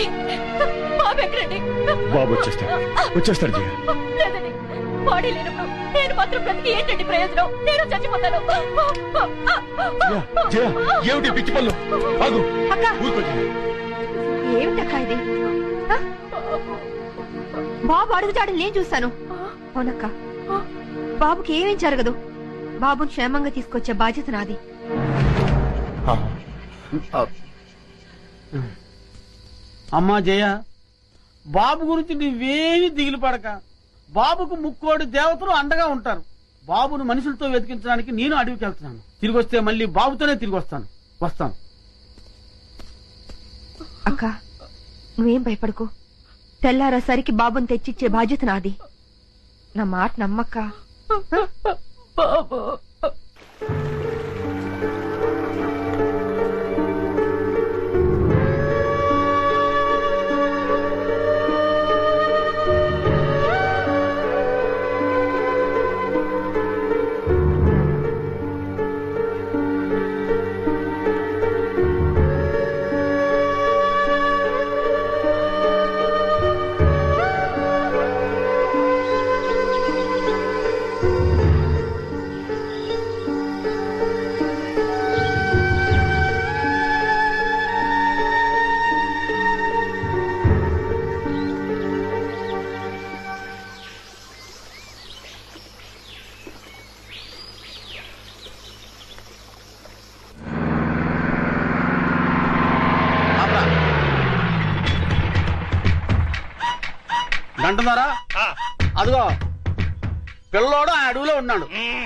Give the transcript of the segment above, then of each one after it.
ఏమండి బాబు ఎక్కడండి? బాబు వచ్చేస్తాడు జయ. లేదండి, బాడీ లేనప్పుడు నేను మాత్రం బ్రతికి ఏంటండి ప్రయోజనం? నేను చచ్చిపోతాను. జయ, ఏమిటి పిచ్చి పళ్ళు? ఆగు. ఊరుకో జయ. ఏమిటక్కా ఇది? బాబు అడుగుతాడని నేను చూస్తాను. అవునక్క, బాబుకి ఏమేం జరగదు. బాబుని క్షేమంగా తీసుకొచ్చే బాధ్యత నాది. అమ్మా జయ, బాబు గురించి నువ్వేమి దిగులు పడక. బాబుకు ముక్కోడి దేవతలు అండగా ఉంటారు. బాబును మనుషులతో వెతికించడానికి నేను అడవికి వెళ్తున్నాను. తిరిగి వస్తే మళ్ళీ బాబుతోనే తిరిగి వస్తాను. అక్క, నువ్వేం భయపడకు. తెల్లారేసరికి బాబుని తెచ్చిచ్చే బాధ్యత నాది. నా మాట నమ్మక్క. బాబు అంటున్నారా? అదిగో పిల్లోడు ఆ అడవిలో ఉన్నాడు.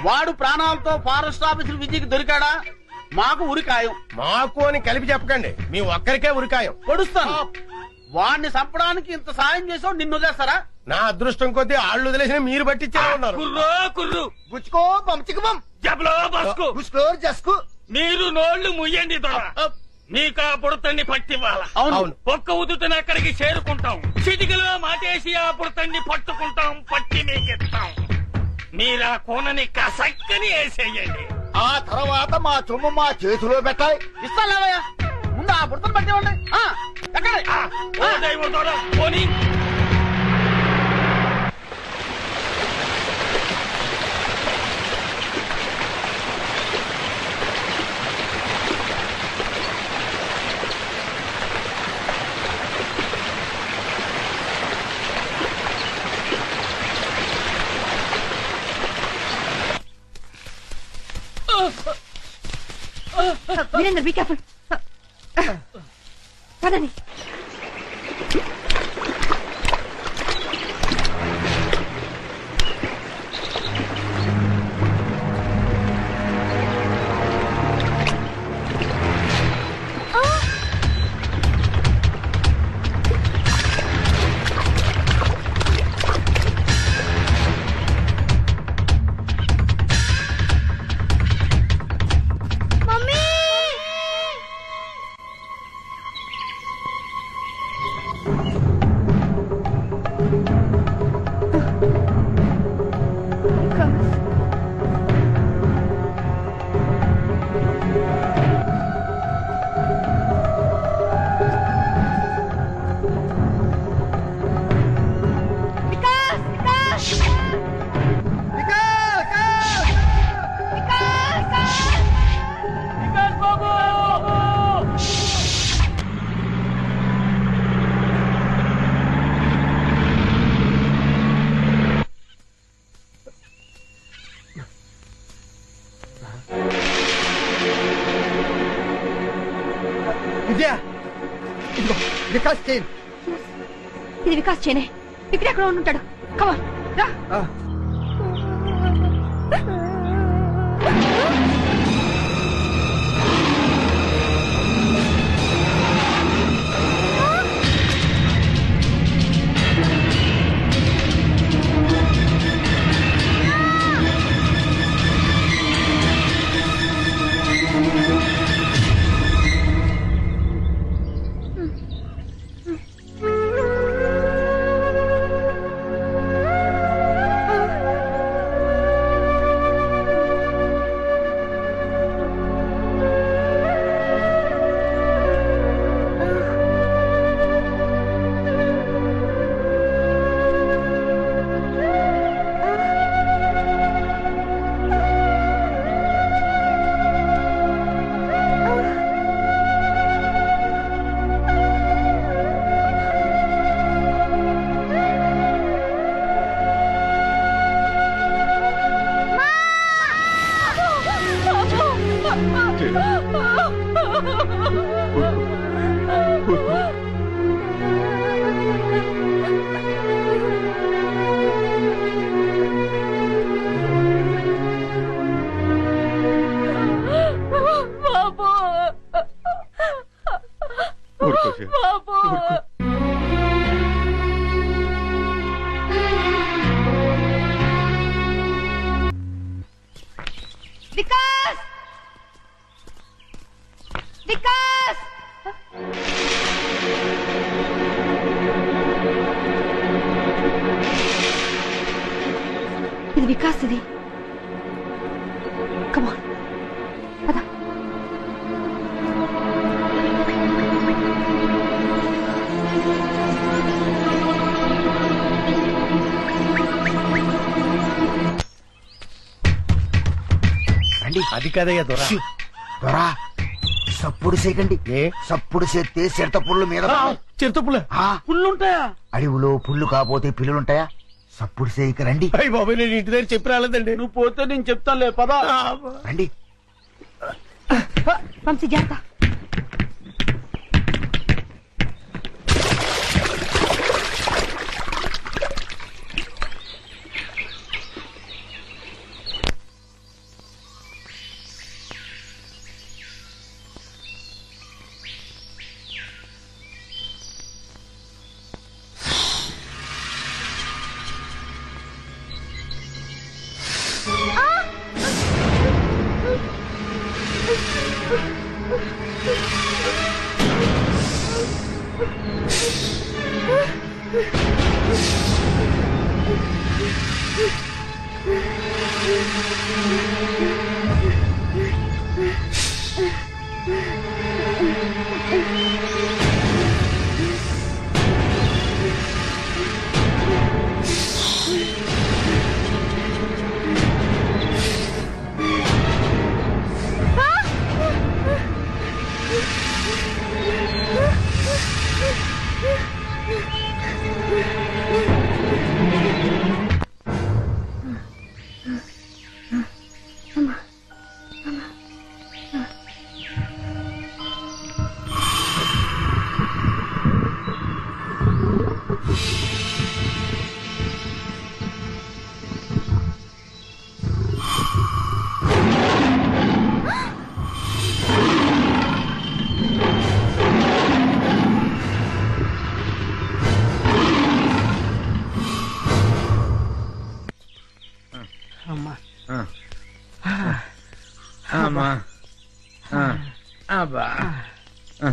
వాడు ప్రాణాలతో ఫారెస్ట్ ఆఫీసర్ విజయ్కి దొరికాడా? మాకు ఉరికాయం. మాకు అని కలిపి చెప్పకండి, మీ ఒక్కరికే ఉరికాయం. పొడుస్తాను. వాడిని చంపడానికి ఇంత సాయం చేసావు, నిన్ను వదిలేస్తారా? నా అదృష్టం కొద్దీ ఆళ్ళు వదిలేసిన మీరు పట్టించే ఉన్నారు. గుచ్చుకో పంచికం జస్కు మీరు నోళ్లు ముయ్యండి దొర. నీకా బుడతన్ని పట్టివ్వాలా? అవును. ఒక్క ఉదుటని అక్కడికి చేరుకుంటాం. చిటికలో మాటేసి ఆ బుడతన్ని పట్టుకుంటాం, పట్టి మీకిస్తాం. మీరా కోనని కసక్కని వేసేయండి. ఆ తర్వాత మా సొమ్ము మా చేతిలో పెట్టాలి. ఇస్తాలేవయ్యా, ముందు ఆ బుడతను పట్టేవండి. పోనీ వీరేంద్ర, బీ కేర్ఫుల్. పదండి. ఇది వికాస్ చేనే. ఇక్కడ ఎక్కడ ఉంటాడు? కమా రా. బాబు ఊరుకో శివ. బాబు వికాస్ వికాస్ ఇది వికాస్ ఇది కమాన్ పద అది కదయ్యా దొర దొరా సప్పుడు చేయకండి ఏ సప్పుడు చేస్తే చిరత పుళ్ళు మీద చిరుతపుల ఆ, పుల్లుంటాయా? అడవిలో పుళ్ళు కాకపోతే పిల్లులుంటాయా సప్పుడు చేయక రండి అయ్యి బాబాయ్ నేను ఇంటి దగ్గర చెప్పి రాలేదండి. నువ్వు పోతే నేను చెప్తానులే పదా. రండి వంశీ జాగ్రత్త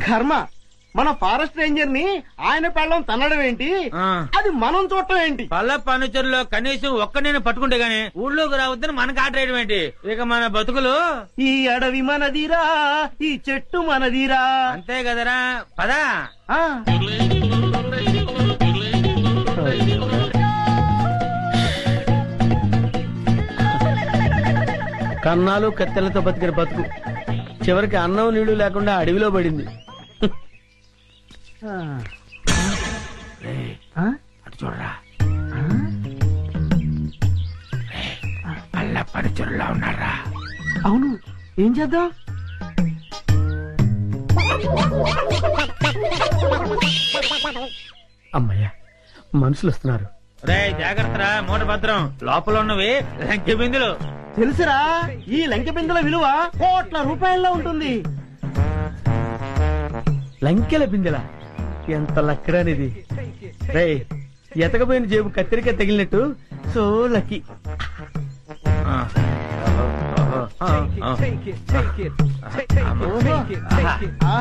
కర్మ మన ఫారెస్ట్ రేంజర్ ని ఆయన పెళ్ళం తన్నడం ఏంటి, అది మనం చూడటం ఏంటి? పల్ల ఫర్నిచర్లో కనీసం ఒక్క నేను పట్టుకుంటే గానీ ఊళ్ళోకి రావద్దని మనకు ఆట వేయడం ఏంటి? ఇక మన బతుకులు ఈ అడవి మనదిరా, ఈ చెట్టు మనదిరా. అంతే కదరా, పదా. ఆ. కన్నాలు కత్తెలతో బతికిన బతుకు చివరికి అన్నం నీళ్లు లేకుండా అడవిలో పడింది. అటు చూడరా, పల్ల ఫర్నిచర్లో ఉన్నారా? అవును, ఏం చేద్దాం? అమ్మయ్యా, మనుషులు వస్తున్నారు. రే జాగ్రత్తరా, మూట భద్రం. లోపల ఉన్నవి లంకె బిందులు. తెలుసురా, ఈ లంకె బిందెల విలువ కోట్ల రూపాయల్లో ఉంటుంది. లంకెల బిందెల ఎంత లక్కడానిది. రే, ఎతకపోయిన జేబు కత్తిరిక తగిలినట్టు సో లక్కీ.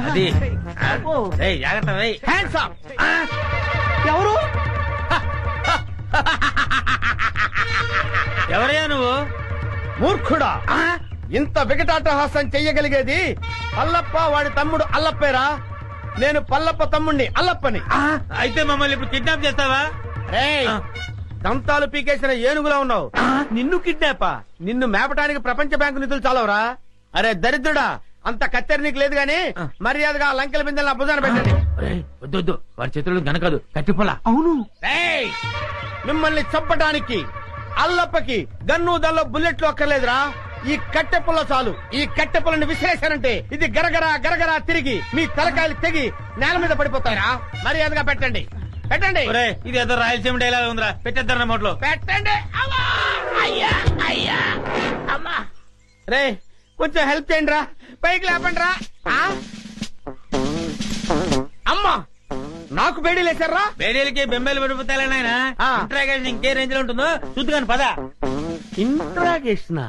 అది రే జాగ్రత్త రే. Hands up. ఎవరు? ఎవరయ్యా నువ్వు? మూర్ఖుడా, ఇంత వికటాటహాసం చెయ్యగలిగేది పల్లప్ప వాడి తమ్ముడు అల్లప్పేరా. నేను పల్లప్ప తమ్ముడిని అల్లప్పని. అయితే మమ్మల్ని ఇప్పుడు కిడ్నాప్ చేస్తావా? రేయ్, దంతాలు పీకేసిన ఏనుగులా ఉన్నావు. నిన్ను కిడ్నాపా? నిన్ను మేపటానికి ప్రపంచ బ్యాంకు నిధులు చాలవరా? అరే దరిద్రుడా, అంత కత్తెర నీకు లేదు గాని మర్యాదగా లంకెల బిందెల భుజాన పెట్టండి. వద్దు, వారి చేతుల్లో గనకదు, కట్టిపోలా. అవును. మిమ్మల్ని చంపటానికి అల్లప్పకి గన్ను దల్లో బుల్లెట్లు అక్కర్లేదురా. ఈ కట్టె పుల్ల చాలు. ఈ కట్టె పుల్లని విసిరేశానంటే ఇది గరగరా గరగరా తిరిగి మీ తలకాయలు తెగి నేల మీద పడిపోతారా. మర్యాదగా పెట్టండి, పెట్టండి, ఒరేయ్, ఇది ఏదో రాయలసీమ డైలాగ్ ఉందిరా, పెట్టేద్దాం నోట్లో. పెట్టండి. అమ్మా! అయ్యా, అయ్యా, అమ్మా. రే కొంచెం హెల్ప్ చేయండి రా, పైకి లేపండి రా. అమ్మా, నాకు బేడీ లేచారా? బేడీలకి బెంబేలు పడిపోతాయి నాయన. ఆ. ఇంట్రాగేషన్ ఇంకే రేంజ్ లో ఉంటుందో చూద్దు కానీ పద. ఇంట్రాగేషన్